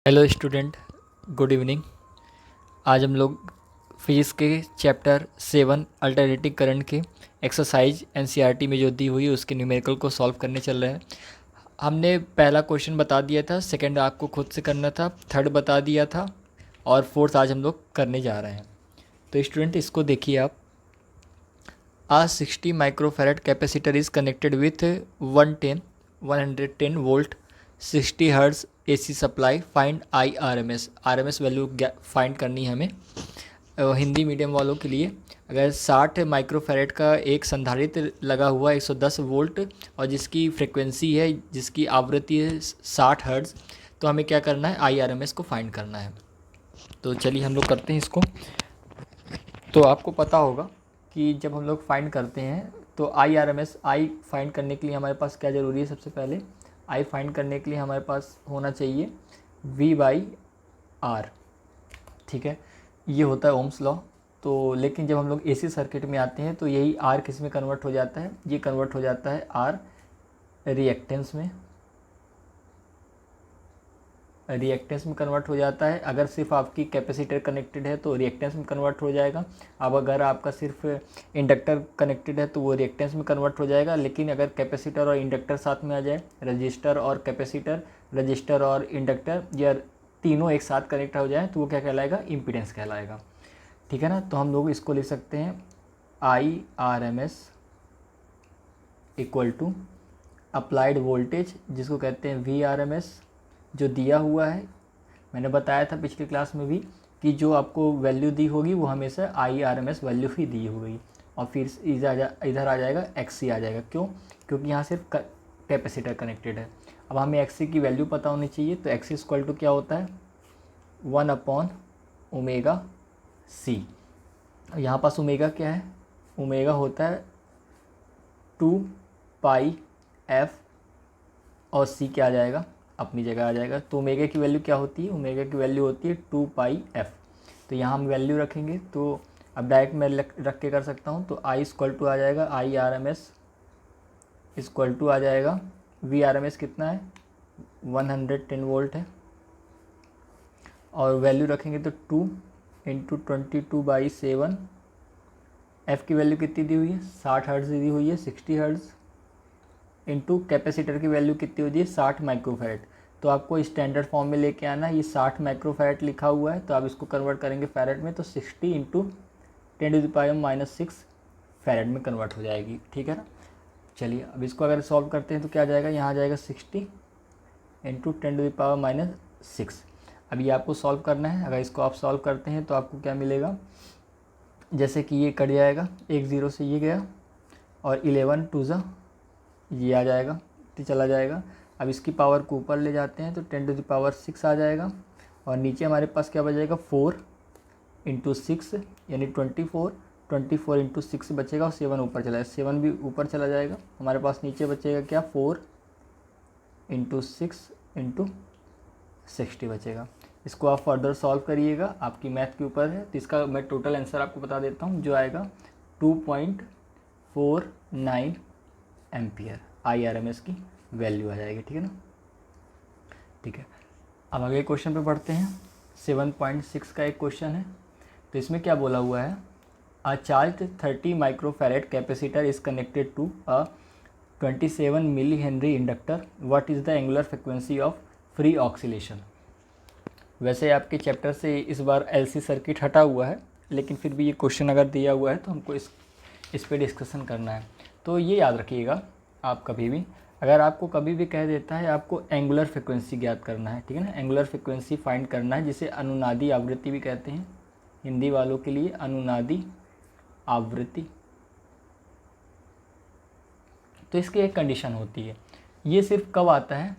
Hello student, good evening. आज हम लोग फिजिक्स के चैप्टर 7 अल्टरनेटिंग करंट के एक्सरसाइज एनसीईआरटी में जो दी हुई है उसके न्यूमेरिकल को सॉल्व करने चल रहे हैं। हमने पहला क्वेश्चन बता दिया था, सेकंड आपको खुद से करना था, थर्ड बता दिया था और फोर्थ आज हम लोग करने जा रहे हैं। तो स्टूडेंट इसको देखिए आप। आ 60 microfarad capacitor is connected with 110 volt 60 hertz AC supply. Find RMS value find करनी है हमें। हिंदी मीडियम वालों के लिए अगर 60 माइक्रोफैरड का एक संधारित्र लगा हुआ है 110 वोल्ट और जिसकी फ्रिक्वेंसी है, जिसकी आवृत्ति है 60 हर्ट्ज, तो हमें क्या करना है, आरएमएस को फाइंड करना है। तो चलिए हम लोग करते हैं इसको। तो आपको पता होगा कि जब हम लोग फाइंड करते हैं तो आई फाइंड करने के लिए हमारे पास क्या ज़रूरी है। सबसे पहले आई फाइंड करने के लिए हमारे पास होना चाहिए V/R, ठीक है, ये होता है ओम्स लॉ। तो लेकिन जब हम लोग एसी सर्किट में आते हैं तो यही R किस में कन्वर्ट हो जाता है, ये कन्वर्ट हो जाता है R रिएक्टेंस में कन्वर्ट हो जाता है। अगर सिर्फ आपकी कैपेसिटर कनेक्टेड है तो रिएक्टेंस में कन्वर्ट हो जाएगा। अब अगर आपका सिर्फ इंडक्टर कनेक्टेड है तो वो रिएक्टेंस में कन्वर्ट हो जाएगा। लेकिन अगर कैपेसिटर और इंडक्टर साथ में आ जाए, रजिस्टर और कैपेसिटर, रजिस्टर और इंडक्टर, या तीनों एक साथ कनेक्ट हो जाए तो वो क्या कहलाएगा, इम्पीडेंस कहलाएगा। ठीक है ना। तो हम लोग इसको लिख सकते हैं IRMS equal to applied voltage, जिसको कहते हैं VRMS, जो दिया हुआ है। मैंने बताया था पिछली क्लास में भी कि जो आपको वैल्यू दी होगी वो हमेशा IRMS वैल्यू ही दी होगी। और फिर इधर आ जाएगा XC आ जाएगा। क्यों? क्योंकि यहाँ सिर्फ कैपेसिटर कनेक्टेड है। अब हमें XC की वैल्यू पता होनी चाहिए। तो XC इक्वल टू क्या होता है, 1/ωc। यहाँ पास ओमेगा क्या है, ओमेगा होता है 2πf और C क्या आ जाएगा, अपनी जगह आ जाएगा। तो ओमेगा की वैल्यू क्या होती है, ओमेगा की वैल्यू होती है 2πf। तो यहाँ हम वैल्यू रखेंगे तो अब डायरेक्ट मैं रख के कर सकता हूँ। तो I इक्वल टू आ जाएगा IRMS इक्वल टू आ जाएगा VRMS कितना है, 110 वोल्ट है, और वैल्यू रखेंगे तो 2 × 22/7। F की वैल्यू कितनी दी हुई है, 60 हर्ट्ज दी हुई है, 60 हर्ट्ज इंटू कैपेसिटर की वैल्यू कितनी होती है, 60 माइक्रोफैरड। तो आपको स्टैंडर्ड फॉर्म में लेके आना है। ये 60 माइक्रोफैरड लिखा हुआ है तो आप इसको कन्वर्ट करेंगे फैरड में, तो 60 × 10⁻⁻6 फैरड में कन्वर्ट हो जाएगी। ठीक है ना। चलिए अब इसको अगर सॉल्व करते हैं तो क्या आ जाएगा, यहाँ आ जाएगा 60 × 10⁻⁻6। अब ये आपको सॉल्व करना है। अगर इसको आप सॉल्व करते हैं तो आपको क्या मिलेगा, जैसे कि ये कट जाएगा, 1 0 से ये गया और 11 2 ये आ जाएगा, तो चला जाएगा। अब इसकी पावर को ऊपर ले जाते हैं तो 10⁻6 आ जाएगा और नीचे हमारे पास क्या बचेगा, 4 × 6 यानी 24 × 6 बचेगा और 7 ऊपर चला जाएगा, 7 भी ऊपर चला जाएगा। हमारे पास नीचे बचेगा क्या, 4 × 6 × 60 बचेगा। इसको आप फर्दर सॉल्व करिएगा, आपकी मैथ के ऊपर है। तो इसका मैं टोटल आंसर आपको बता देता हूँ, जो आएगा 2.49 एम्पियर IRMS की वैल्यू आ जाएगी। ठीक है ना। ठीक है, अब अगले क्वेश्चन पे बढ़ते हैं। 7.6 का एक क्वेश्चन है। तो इसमें क्या बोला हुआ है, a charge 30 microfarad capacitor is connected to a 27 milli henry inductor, what is the angular frequency of free oscillation. वैसे आपके चैप्टर से इस बार LC सर्किट हटा हुआ है, लेकिन फिर भी ये क्वेश्चन अगर दिया हुआ है तो हमको इस पर डिस्कशन करना है। तो ये याद रखिएगा, आप कभी भी अगर आपको कभी भी कह देता है आपको एंगुलर फ्रिक्वेंसी ज्ञात करना है, ठीक है ना, एंगुलर फ्रिक्वेंसी फाइंड करना है, जिसे अनुनादी आवृत्ति भी कहते हैं हिंदी वालों के लिए, अनुनादी आवृत्ति। तो इसकी एक कंडीशन होती है, ये सिर्फ कब आता है,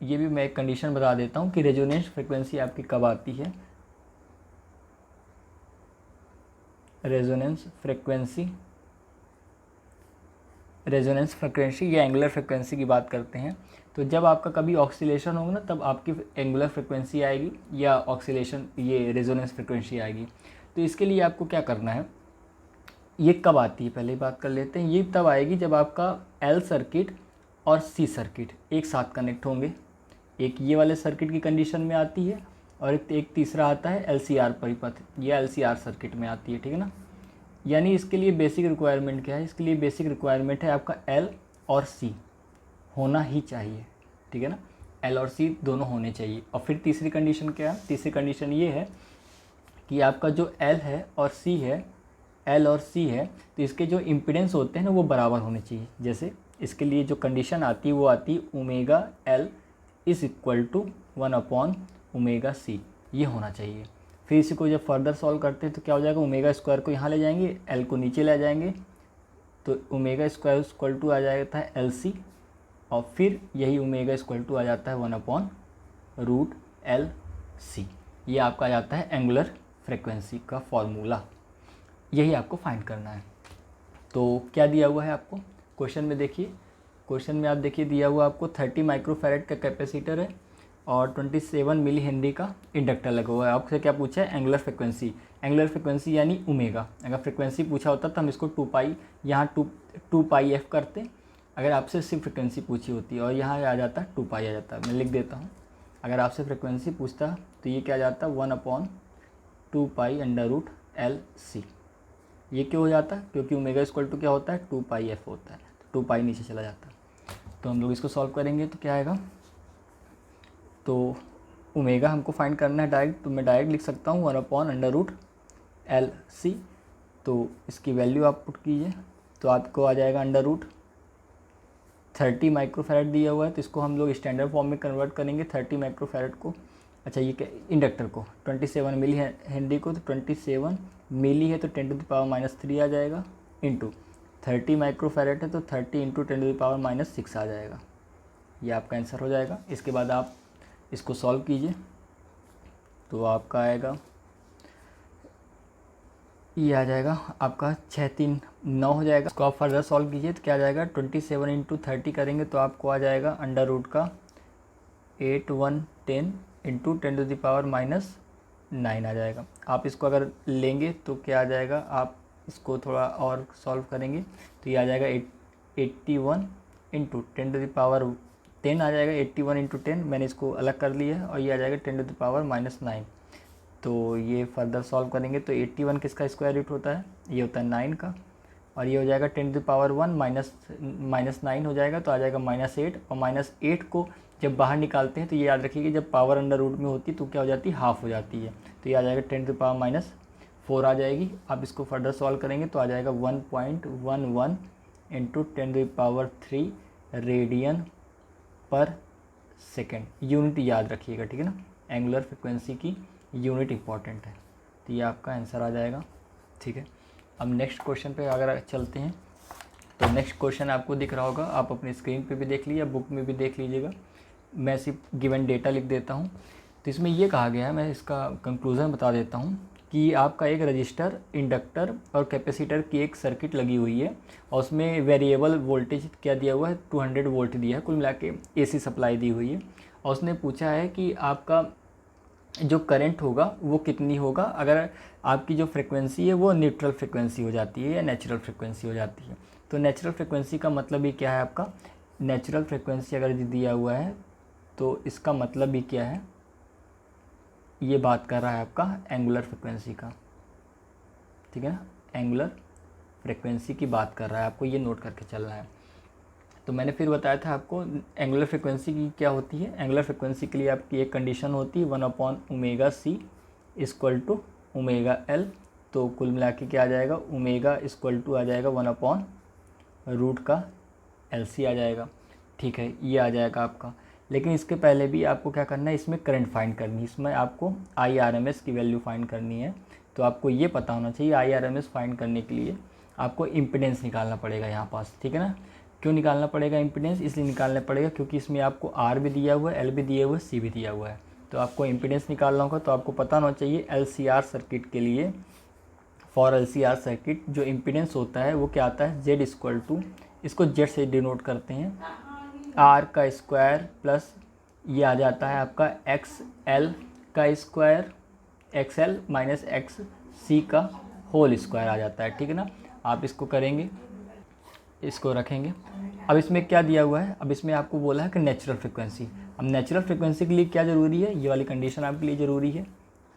ये भी मैं एक कंडीशन बता देता हूँ कि रेजोनेंस फ्रिक्वेंसी आपकी कब आती है। रेजोनेंस फ्रिक्वेंसी या एंगुलर फ्रिक्वेंसी की बात करते हैं। तो जब आपका कभी ऑक्सीलेशन होगा ना, तब आपकी एंगुलर फ्रिक्वेंसी आएगी या ऑक्सीलेशन, ये रेजोनेंस फ्रिक्वेंसी आएगी। तो इसके लिए आपको क्या करना है, ये कब आती है पहले बात कर लेते हैं। ये तब आएगी जब आपका L सर्किट और C सर्किट एक साथ कनेक्ट होंगे। एक ये वाले सर्किट की कंडीशन में आती है और एक तीसरा आता है LCR परिपथ, या LCR सर्किट में आती है, ठीक है ना। यानी इसके लिए बेसिक रिक्वायरमेंट क्या है, इसके लिए बेसिक रिक्वायरमेंट है आपका L और C होना ही चाहिए, ठीक है ना। L और C दोनों होने चाहिए। और फिर तीसरी कंडीशन क्या है, तीसरी कंडीशन ये है कि आपका जो L है और C है, L और C है, तो इसके जो इम्पीडेंस होते हैं ना वो बराबर होने चाहिए। जैसे इसके लिए जो कंडीशन आती है वो आती है omega L is equal to 1 omega C, ये होना चाहिए। फिर इसी को जब फर्दर सॉल्व करते हैं तो क्या हो जाएगा, ओमेगा स्क्वायर को यहाँ ले जाएंगे, L को नीचे ले जाएंगे, तो ओमेगा स्क्वायर इक्वल टू आ जाता है LC, और फिर यही ओमेगा इक्वल टू आ जाता है 1/√LC। ये आपका आ जाता है एंगुलर फ्रिक्वेंसी का फॉर्मूला। यही आपको फाइंड करना है। तो क्या दिया हुआ है आपको क्वेश्चन में, देखिए क्वेश्चन में आप देखिए दिया हुआ आपको 30 माइक्रोफैरेड का कैपेसिटर है और 27 मिली हेनरी का इंडक्टर लगा हुआ है। आपसे क्या पूछा है, एंगुलर फ्रिक्वेंसी। एंगुलर फ्रिक्वेंसी यानी ओमेगा। अगर फ्रिक्वेंसी पूछा होता तो हम इसको 2 पाई, यहाँ 2 पाई एफ करते। अगर आपसे सिर्फ फ्रिक्वेंसी पूछी होती और यहाँ आ जाता 2 पाई आ जाता। मैं लिख देता हूँ, अगर आपसे फ्रिक्वेंसी पूछता तो ये क्या आ जाता 1/2 पाई √LC। ये क्यों हो जाता है, क्योंकि ओमेगा इक्वल टू क्या होता है 2 पाई एफ होता है, तो 2 पाई नीचे चला जाता है। तो हम लोग इसको सॉल्व करेंगे तो क्या आएगा, तो ओमेगा हमको फाइंड करना है डायरेक्ट, तो मैं डायरेक्ट लिख सकता हूँ 1/√LC। तो इसकी वैल्यू आप पुट कीजिए तो आपको आ जाएगा √30 माइक्रोफैरेड दिया हुआ है, तो इसको हम लोग स्टैंडर्ड फॉर्म में कन्वर्ट करेंगे 30 माइक्रोफैरेड को। अच्छा ये क्या, इंडक्टर को 27 मिली हेनरी को, तो 27 मिली है तो 10⁻³ आ जाएगा, इंटू 30 माइक्रोफैरेड है तो 30 इंटू 10⁻⁻6 आ जाएगा। ये आपका आंसर हो जाएगा। इसके बाद आप इसको सॉल्व कीजिए तो आपका आएगा, ये आ जाएगा आपका 6 3 9 हो जाएगा। इसको आप फर्दर सॉल्व कीजिए तो क्या आ जाएगा, 27 इंटू 30 करेंगे तो आपको आ जाएगा √8 110 इंटू 10⁻⁻9 आ जाएगा। आप इसको अगर लेंगे तो क्या आ जाएगा, आप इसको थोड़ा और सॉल्व करेंगे तो ये आ जाएगा 81 इंटू 10⁻10 आ जाएगा। 81 इंटू 10 मैंने इसको अलग कर लिया है, और ये आ जाएगा 10⁻⁻9। तो ये फर्दर सॉल्व करेंगे तो 81 किसका स्क्वायर रूट होता है, ये होता है 9 का, और ये हो जाएगा 10⁻1 -9 हो जाएगा, तो आ जाएगा -8। और -8 को जब बाहर निकालते हैं तो ये याद रखिए कि जब पावर अंडर रूट में होती है तो क्या हो जाती है, हाफ हो जाती है। तो ये आ जाएगा 10⁻⁻4 आ जाएगी। आप इसको फर्दर सॉल्व करेंगे तो आ जाएगा 1.11 इंटू 10⁻3 रेडियन पर सेकेंड। यूनिट याद रखिएगा, ठीक है ना, एंगुलर फ्रिक्वेंसी की यूनिट इंपॉर्टेंट है। तो ये आपका आंसर आ जाएगा, ठीक है। अब नेक्स्ट क्वेश्चन पे अगर चलते हैं तो नेक्स्ट क्वेश्चन आपको दिख रहा होगा, आप अपनी स्क्रीन पे भी देख लीजिए, बुक में भी देख लीजिएगा। मैं सिर्फ गिवन डेटा लिख देता हूँ। तो इसमें ये कहा गया है, मैं इसका कंक्लूज़न बता देता हूँ कि आपका एक रजिस्टर, इंडक्टर और कैपेसिटर की एक सर्किट लगी हुई है, और उसमें वेरिएबल वोल्टेज क्या दिया हुआ है, 200 वोल्ट दिया है, कुल मिला के AC सप्लाई दी हुई है। और उसने पूछा है कि आपका जो करंट होगा वो कितनी होगा अगर आपकी जो फ्रिक्वेंसी है वो न्यूट्रल फ्रिक्वेंसी हो जाती है या नेचुरल फ्रिक्वेंसी हो जाती है। तो नेचुरल फ्रिक्वेंसी का मतलब ही क्या है, आपका नेचुरल फ्रिक्वेंसी अगर दिया हुआ है तो इसका मतलब ही क्या है, ये बात कर रहा है आपका एंगुलर फ्रिक्वेंसी का, ठीक है ना, एंगुलर फ्रिक्वेंसी की बात कर रहा है, आपको ये नोट करके चलना है। तो मैंने फिर बताया था आपको एंगुलर फ्रिक्वेंसी की क्या होती है। एंगुलर फ्रिक्वेंसी के लिए आपकी एक कंडीशन होती है 1/ωc इक्वल टू ωL। तो कुल मिला के क्या आ जाएगा, ओमेगा इक्वल टू आ जाएगा 1/√LC आ जाएगा, ठीक है, ये आ जाएगा आपका। लेकिन इसके पहले भी आपको क्या करना है, इसमें करंट फाइंड करनी है, इसमें आपको IRMS की वैल्यू फाइंड करनी है। तो आपको ये पता होना चाहिए IRMS फाइंड करने के लिए आपको इम्पिडेंस निकालना पड़ेगा यहाँ पास, ठीक है ना। क्यों निकालना पड़ेगा इम्पिडेंस, इसलिए निकालना पड़ेगा क्योंकि इसमें आपको R भी दिया हुआ है, L भी दिया हुआ है, C भी दिया हुआ है। तो आपको इम्पिडेंस निकालना होगा, तो आपको पता होना चाहिए LCR सर्किट के लिए, फॉर LCR सर्किट जो इम्पिडेंस होता है वो क्या आता है, Z इक्वल टू, इसको Z से डिनोट करते हैं, R का स्क्वायर प्लस ये आ जाता है आपका XL का स्क्वायर, XL माइनस XC का होल स्क्वायर आ जाता है, ठीक है ना। आप इसको करेंगे, इसको रखेंगे अब इसमें क्या दिया हुआ है, अब इसमें आपको बोला है कि नेचुरल फ्रिक्वेंसी। अब नेचुरल फ्रिक्वेंसी के लिए क्या ज़रूरी है, ये वाली कंडीशन आपके लिए ज़रूरी है,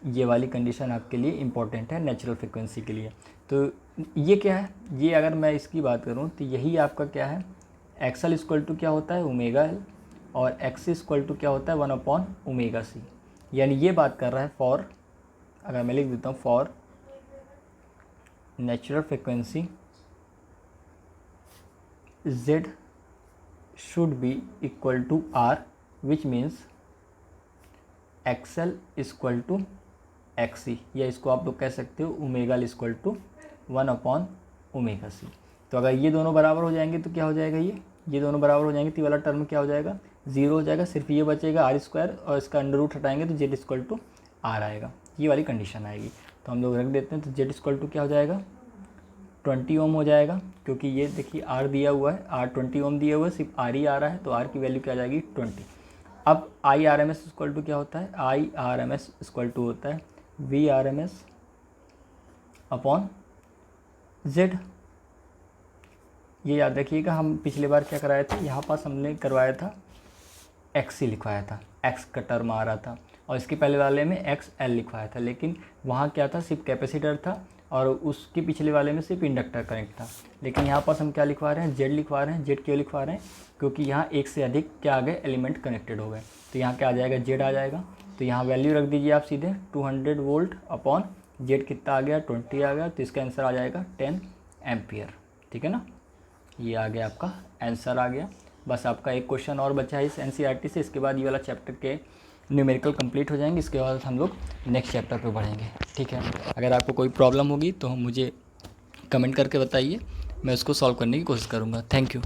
ये वाली कंडीशन आपके लिए इंपॉर्टेंट है नेचुरल फ्रिक्वेंसी के लिए। तो ये क्या है, ये अगर मैं इसकी बात करूँ तो यही आपका क्या है, एक्सएल इक्वल टू क्या होता है ओमेगा एल, और एक्स इक्वल टू क्या होता है 1/ओमेगा सी। यानी ये बात कर रहा है फॉर, अगर मैं लिख देता हूँ for natural frequency z should be equal to r, which means xl equal to xc, या इसको आप लोग कह सकते हो ओमेगा एल इक्वल टू 1/ओमेगा सी। तो अगर ये दोनों बराबर हो जाएंगे तो क्या हो जाएगा, ये दोनों बराबर हो जाएंगे तो ये वाला टर्म क्या हो जाएगा, 0 हो जाएगा, सिर्फ ये बचेगा आर स्क्वायर, और इसका अंडर रूट हटाएंगे तो जेड इक्वल टू आर आएगा, ये वाली कंडीशन आएगी। तो हम लोग रख देते हैं, तो जेड इक्वल टू क्या हो जाएगा 20 ओम हो जाएगा, क्योंकि ये देखिए आर दिया हुआ है, आर 20 ओम दिया हुआ है, सिर्फ आर ही आ रहा है, तो आर की वैल्यू क्या आ जाएगी 20। अब I R M S equal to क्या होता है, I R M S equal to होता है V R M S upon Z. ये याद रखिएगा, हम पिछले बार क्या कराए थे, यहाँ पास हमने करवाया था एक्स ही लिखवाया था, एक्स का टर्म आ रहा था, और इसके पहले वाले में एक्स एल लिखवाया था, लेकिन वहाँ क्या था सिर्फ कैपेसिटर था, और उसके पिछले वाले में सिर्फ इंडक्टर कनेक्ट था। लेकिन यहाँ पास हम क्या लिखवा रहे हैं, जेड लिखवा रहे हैं। जेड क्यों लिखवा रहे हैं, क्योंकि यहाँ एक से अधिक क्या आ गए एलिमेंट कनेक्टेड हो गए, तो यहाँ क्या आ जाएगा जेड आ जाएगा। तो यहाँ वैल्यू रख दीजिए आप सीधे 200 वोल्ट अपॉन जेड कितना आ गया 20 आ गया, तो इसका आंसर आ जाएगा 10 एम्पियर। ठीक है ना, ये आ गया आपका आंसर आ गया। बस आपका एक क्वेश्चन और बचा है इस एनसीईआरटी से, इसके बाद ये वाला चैप्टर के न्यूमेरिकल कंप्लीट हो जाएंगे, इसके बाद हम लोग नेक्स्ट चैप्टर पे बढ़ेंगे। ठीक है, अगर आपको कोई प्रॉब्लम होगी तो मुझे कमेंट करके बताइए, मैं उसको सॉल्व करने की कोशिश करूँगा। Thank you.